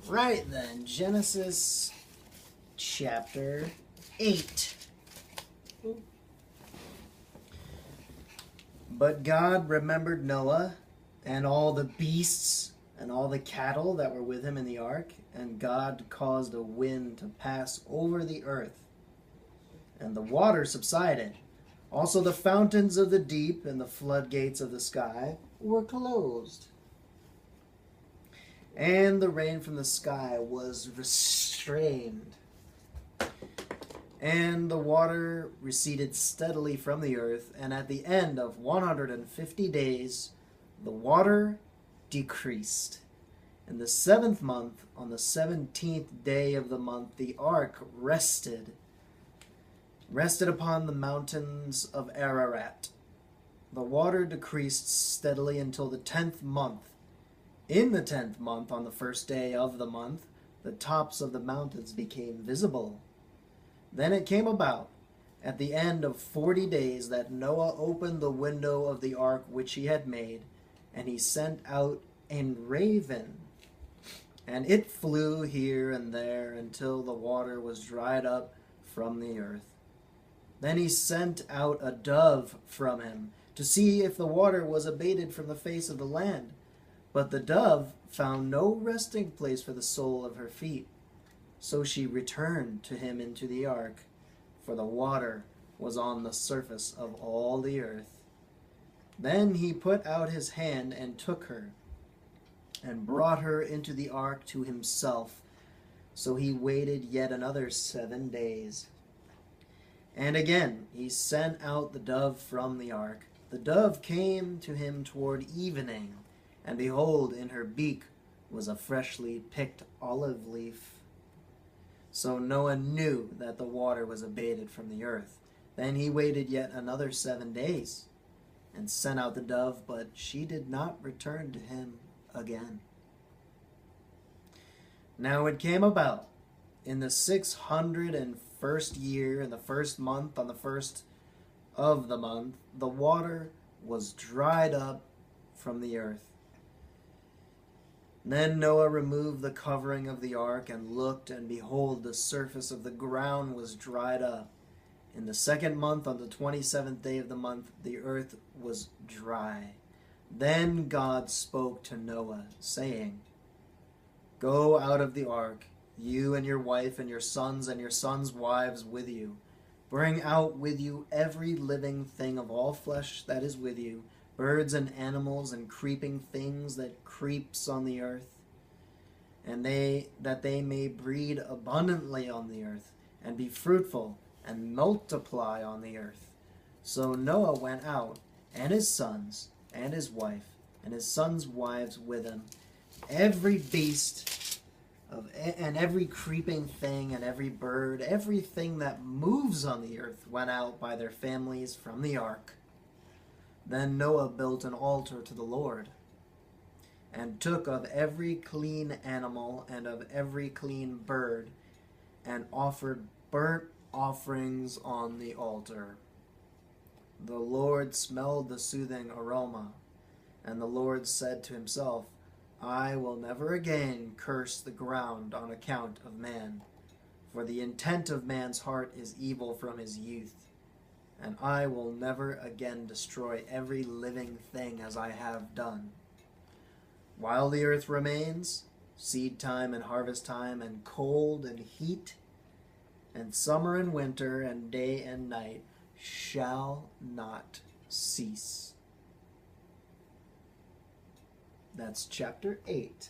Right then, Genesis chapter 8. But God remembered Noah and all the beasts and all the cattle that were with him in the ark, and God caused a wind to pass over the earth, and the water subsided. Also the fountains of the deep and the floodgates of the sky were closed. And the rain from the sky was restrained. And the water receded steadily from the earth, and at the end of 150 days, the water decreased. In the 7th month, on the 17th day of the month, the ark rested upon the mountains of Ararat. The water decreased steadily until the 10th month. In the 10th month, on the first day of the month, the tops of the mountains became visible. Then it came about, at the end of 40 days, that Noah opened the window of the ark which he had made, and he sent out a raven. And it flew here and there until the water was dried up from the earth. Then he sent out a dove from him, to see if the water was abated from the face of the land. But the dove found no resting place for the sole of her feet. So she returned to him into the ark, for the water was on the surface of all the earth. Then he put out his hand and took her, and brought her into the ark to himself. So he waited yet another 7 days. And again he sent out the dove from the ark. The dove came to him toward evening, and behold, in her beak was a freshly picked olive leaf. So Noah knew that the water was abated from the earth. Then he waited yet another 7 days, and sent out the dove, but she did not return to him again. Now it came about, in the 601st year, in the 1st month, on the 1st of the month, the water was dried up from the earth. Then Noah removed the covering of the ark, and looked, and behold, the surface of the ground was dried up. In the 2nd month, on the 27th day of the month, the earth was dry. Then God spoke to Noah, saying, Go out of the ark, you and your wife and your sons wives with you. Bring out with you every living thing of all flesh that is with you, birds and animals and creeping things that creeps on the earth, and that they may breed abundantly on the earth, and be fruitful, and multiply on the earth. So Noah went out, and his sons, and his wife, and his sons' wives with him. Every beast and every creeping thing and every bird, everything that moves on the earth went out by their families from the ark. Then Noah built an altar to the Lord, and took of every clean animal and of every clean bird, and offered burnt offerings on the altar. The Lord smelled the soothing aroma, and the Lord said to himself, I will never again curse the ground on account of man, for the intent of man's heart is evil from his youth. And I will never again destroy every living thing as I have done. While the earth remains, seed time and harvest time, and cold and heat, and summer and winter, and day and night shall not cease. That's chapter 8.